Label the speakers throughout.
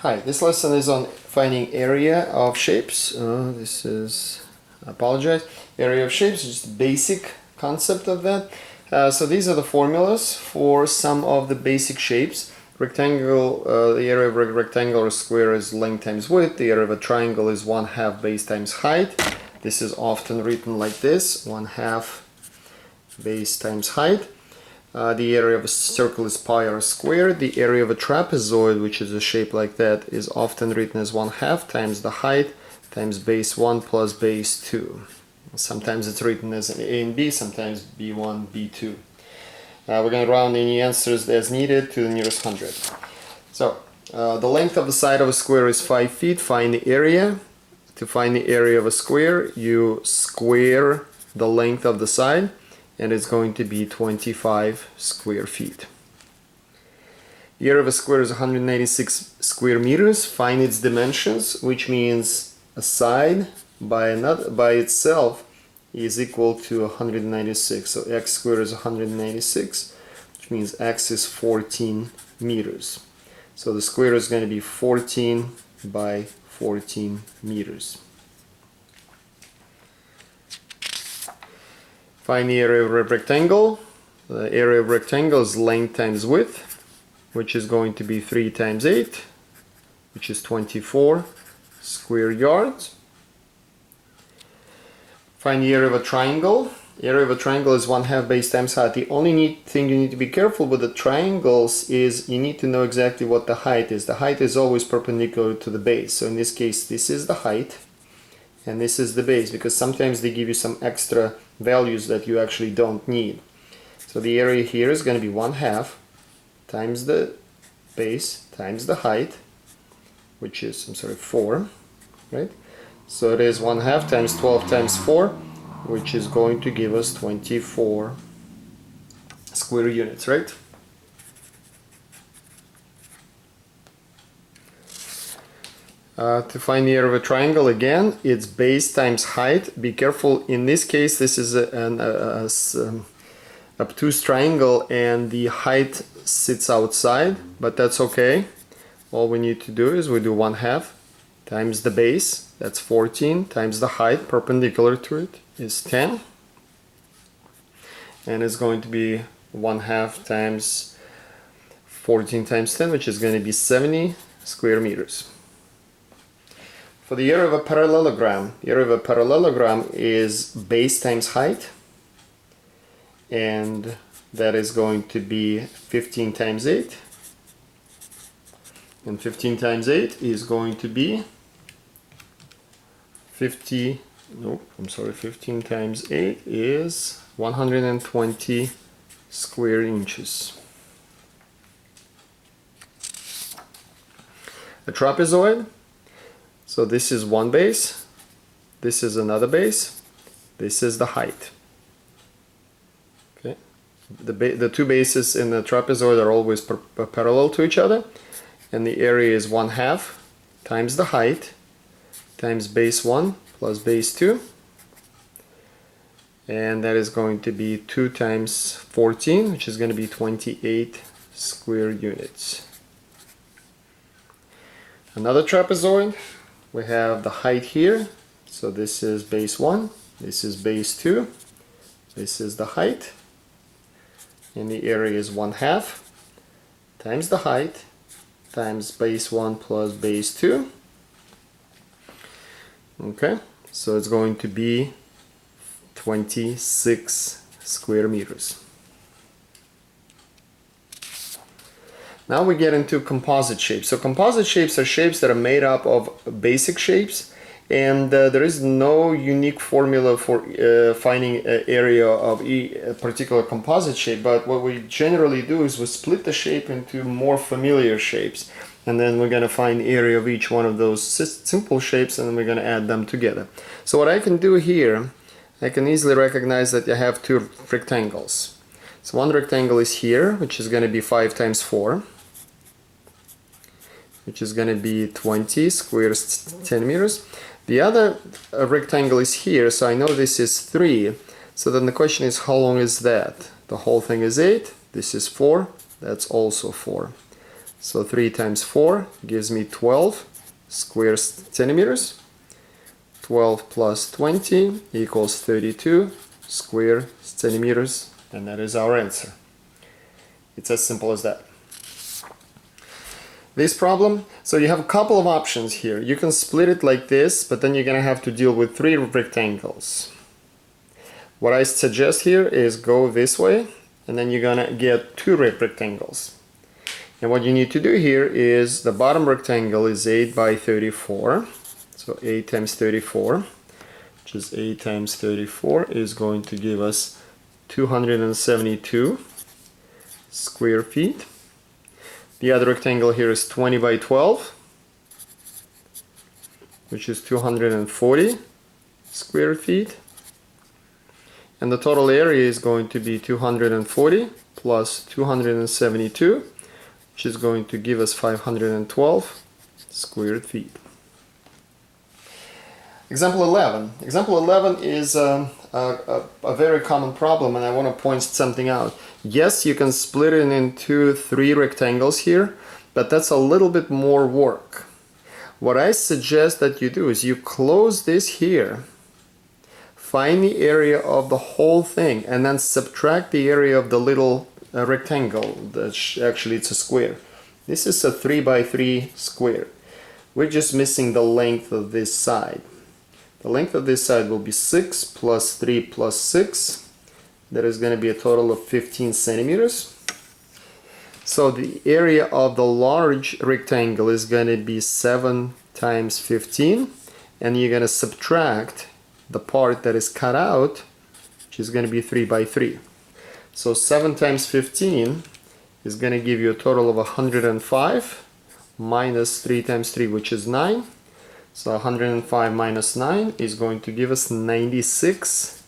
Speaker 1: Hi, this lesson is on finding area of shapes. I apologize, area of shapes, just basic concept of that. So these are the formulas for some of the basic shapes. Rectangle, the area of a rectangle or square is length times width. The area of a triangle is 1/2 base times height. This is often written like this, 1/2 base times height. The area of a circle is pi r squared. The area of a trapezoid, which is a shape like that, is often written as 1/2 times the height times base 1 plus base 2. Sometimes it's written as A and B, sometimes B1, B2. We're going to round any answers as needed to the nearest hundred. So, the length of the side of a square is 5 feet. Find the area. To find the area of a square, you square the length of the side, and it's going to be 25 square feet. The area of a square is 196 square meters. Find its dimensions, which means a side by itself is equal to 196. So x squared is 196, which means x is 14 meters. So the square is going to be 14 by 14 meters. Find the area of a rectangle. The area of a rectangle is length times width, which is going to be 3 times 8, which is 24 square yards. Find the area of a triangle. The area of a triangle is 1/2 base times height. The only thing you need to be careful with the triangles is you need to know exactly what the height is. The height is always perpendicular to the base. So in this case, this is the height and this is the base, because sometimes they give you some extra values that you actually don't need. So the area here is going to be 1/2 times the base times the height, which is, 4, right? So it is 1/2 times 12 times 4, which is going to give us 24 square units, right? To find the area of a triangle, again, it's base times height. Be careful, in this case, this is an obtuse triangle and the height sits outside, but that's okay. All we need to do is we do 1/2 times the base, that's 14, times the height perpendicular to it is 10, and it's going to be 1/2 times 14 times 10, which is going to be 70 square meters. For the area of a parallelogram, the area of a parallelogram is base times height, and that is going to be 15 times 8, and 15 times 8 is going to be 15 times 8 is 120 square inches. A trapezoid, so this is one base, this is another base, this is the height. Okay, the two bases in the trapezoid are always parallel to each other, and the area is 1/2 times the height times base 1 plus base 2, and that is going to be 2 times 14, which is going to be 28 square units. Another trapezoid, we have the height here, so this is base 1, this is base 2, this is the height, and the area is 1/2 times the height times base 1 plus base 2. Okay, so it's going to be 26 square meters. Now we get into composite shapes. So composite shapes are shapes that are made up of basic shapes, and there is no unique formula for finding an area of a particular composite shape, but what we generally do is we split the shape into more familiar shapes, and then we're going to find the area of each one of those simple shapes, and then we're going to add them together. So what I can do here, I can easily recognize that I have two rectangles. So one rectangle is here, which is going to be 5 times 4, which is going to be 20 squares, 10 meters. The other rectangle is here, so I know this is 3. So then the question is, how long is that? The whole thing is 8, this is 4, that's also 4. So 3 times 4 gives me 12 square centimeters. 12 plus 20 equals 32 square centimeters, and that is our answer. It's as simple as that. This problem, so you have a couple of options here. You can split it like this, but then you're gonna have to deal with 3 rectangles. What I suggest here is go this way, and then you're gonna get 2 rectangles. And what you need to do here is the bottom rectangle is 8 by 34. So 8 times 34, which is 8 times 34, is going to give us 272 square feet. The other rectangle here is 20 by 12, which is 240 square feet. And the total area is going to be 240 plus 272, which is going to give us 512 square feet. Example 11. Example 11 is a very common problem, and I want to point something out. Yes, you can split it into 3 rectangles here, but that's a little bit more work. What I suggest that you do is you close this here, find the area of the whole thing, and then subtract the area of the little rectangle. Actually, it's a square. This is a 3 by 3 square. We're just missing the length of this side. The length of this side will be 6 plus 3 plus 6. That is going to be a total of 15 centimeters. So the area of the large rectangle is going to be 7 times 15. And you're going to subtract the part that is cut out, which is going to be 3 by 3. So 7 times 15 is going to give you a total of 105 minus 3 times 3, which is 9. So 105 minus 9 is going to give us 96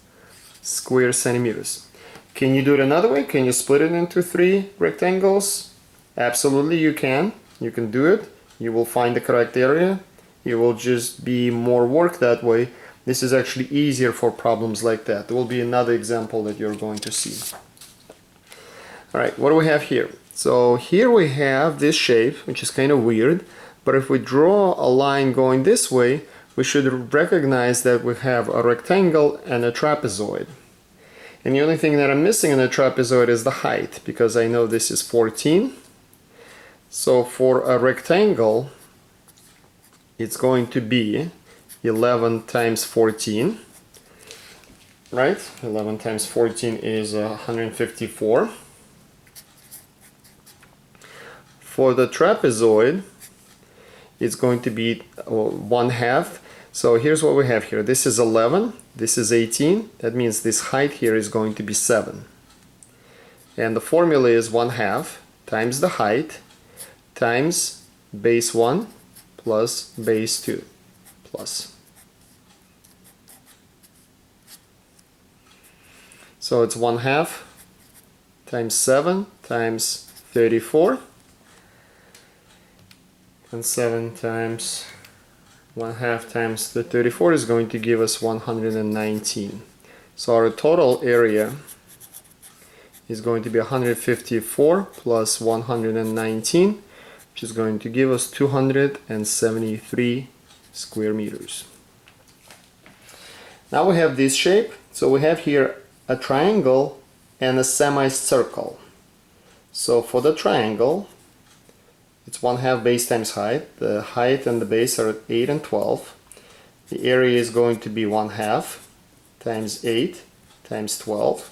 Speaker 1: square centimeters. Can you do it another way? Can you split it into 3 rectangles? Absolutely, you can. You can do it. You will find the correct area. It will just be more work that way. This is actually easier for problems like that. There will be another example that you're going to see. Alright, what do we have here? So here we have this shape, which is kind of weird. But if we draw a line going this way, we should recognize that we have a rectangle and a trapezoid. And the only thing that I'm missing in the trapezoid is the height, because I know this is 14. So for a rectangle, it's going to be 11 times 14. Right? 11 times 14 is 154. For the trapezoid, it's going to be 1/2. So here's what we have here. This is 11, this is 18. That means this height here is going to be 7. And the formula is 1/2 times the height times base 1 plus base 2 plus. So it's 1/2 times 7 times 34. And 7 times 1/2 times the 34 is going to give us 119. So our total area is going to be 154 plus 119, which is going to give us 273 square meters. Now we have this shape. So we have here a triangle and a semicircle. So for the triangle, it's 1/2 base times height. The height and the base are 8 and 12. The area is going to be 1/2 times 8 times 12,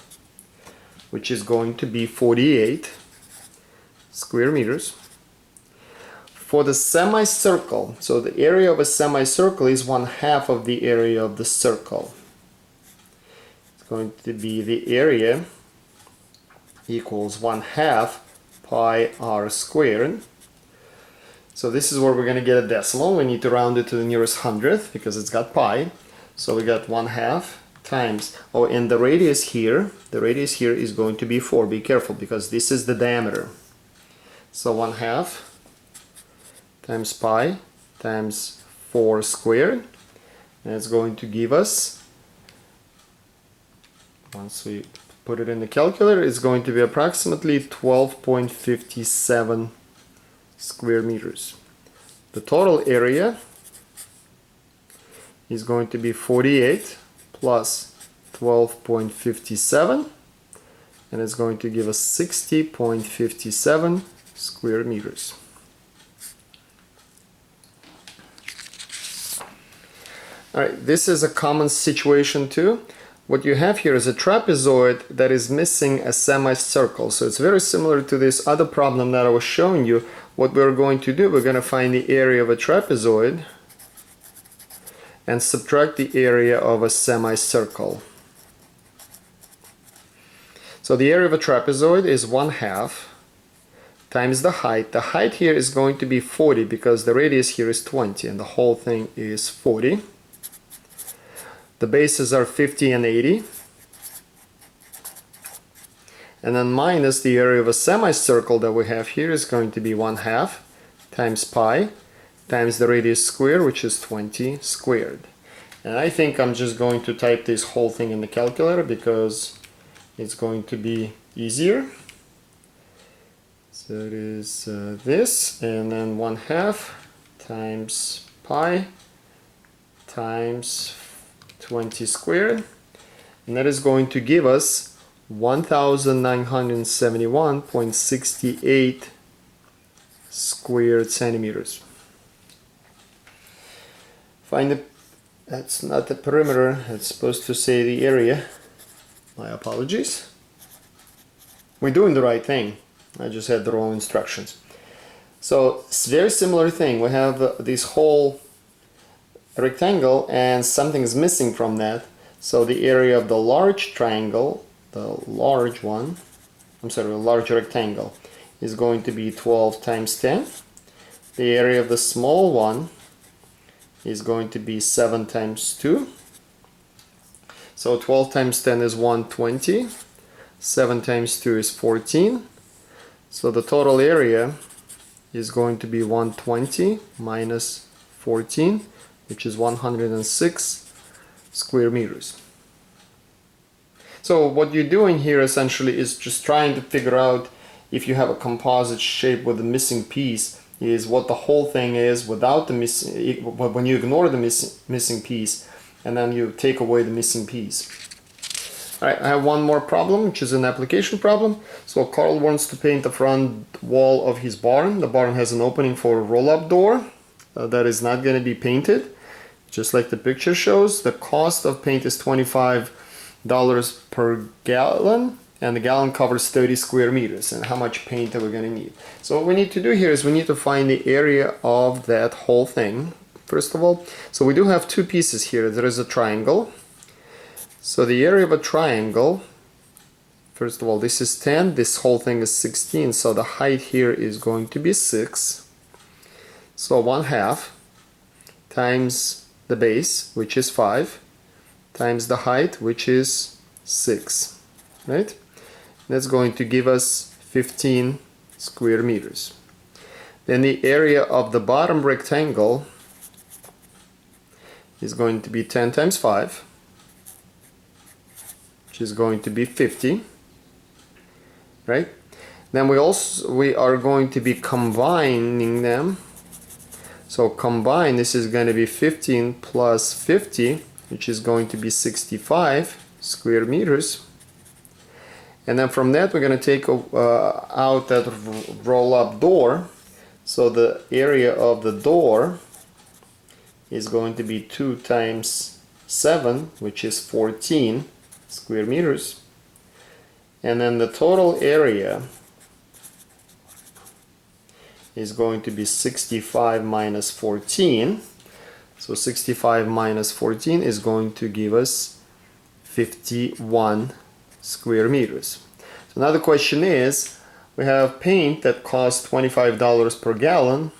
Speaker 1: which is going to be 48 square meters. For the semicircle, so the area of a semicircle is 1/2 of the area of the circle. It's going to be the area equals 1/2 pi r squared. So this is where we're going to get a decimal. We need to round it to the nearest hundredth because it's got pi. So we got 1/2 times, oh, and the radius here is going to be 4. Be careful because this is the diameter. So 1/2 times pi times 4 squared. And it's going to give us, once we put it in the calculator, it's going to be approximately 12.57 square meters. The total area is going to be 48 plus 12.57, and it's going to give us 60.57 square meters. Alright, this is a common situation too. What you have here is a trapezoid that is missing a semicircle. So it's very similar to this other problem that I was showing you. What we're going to do, we're going to find the area of a trapezoid and subtract the area of a semicircle. So the area of a trapezoid is 1/2 times the height. The height here is going to be 40 because the radius here is 20 and the whole thing is 40. The bases are 50 and 80. And then minus the area of a semicircle that we have here is going to be 1/2 times pi times the radius squared, which is 20 squared. And I think I'm just going to type this whole thing in the calculator because it's going to be easier. So it is this, and then 1/2 times pi times 20 squared, and that is going to give us 1971.68 squared centimeters. Find the, that's not the perimeter, it's supposed to say the area. My apologies. We're doing the right thing. I just had the wrong instructions. So it's a very similar thing. We have this whole rectangle and something is missing from that. So the area of the large triangle, the large one, I'm sorry, the large rectangle is going to be 12 times 10. The area of the small one is going to be 7 times 2. So 12 times 10 is 120. 7 times 2 is 14. So the total area is going to be 120 minus 14, which is 106 square meters. So what you're doing here essentially is just trying to figure out if you have a composite shape with a missing piece, is what the whole thing is without the missing, when you ignore the missing piece and then you take away the missing piece. Alright, I have one more problem, which is an application problem. So Carl wants to paint the front wall of his barn. The barn has an opening for a roll-up door that is not going to be painted, just like the picture shows. The cost of paint is $25 per gallon, and the gallon covers 30 square meters. And how much paint are we going to need? So what we need to do here is we need to find the area of that whole thing, first of all. So we do have two pieces here. There is a triangle. So the area of a triangle, first of all, this is 10, this whole thing is 16, so the height here is going to be 6. So 1/2 times the base, which is 5, times the height, which is 6, right? That's going to give us 15 square meters. Then the area of the bottom rectangle is going to be 10 times 5, which is going to be 50, right? Then we are going to be combining them. So combine, this is going to be 15 plus 50, which is going to be 65 square meters. And then from that we're going to take out that roll-up door. So the area of the door is going to be 2 times 7, which is 14 square meters. And then the total area is going to be 65 minus 14. So 65 minus 14 is going to give us 51 square meters. So now the question is, we have paint that costs $25 per gallon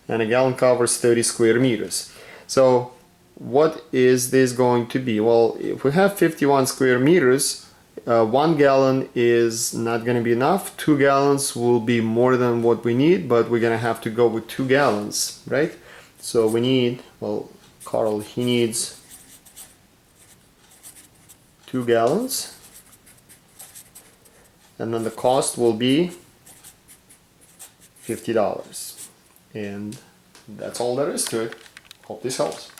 Speaker 1: and a gallon covers 30 square meters. So what is this going to be? Well, if we have 51 square meters, 1 gallon is not going to be enough. 2 gallons will be more than what we need, but we're going to have to go with 2 gallons, right? So we need, well, Carl, he needs 2 gallons. And then the cost will be $50. And that's all there is to it. Hope this helps.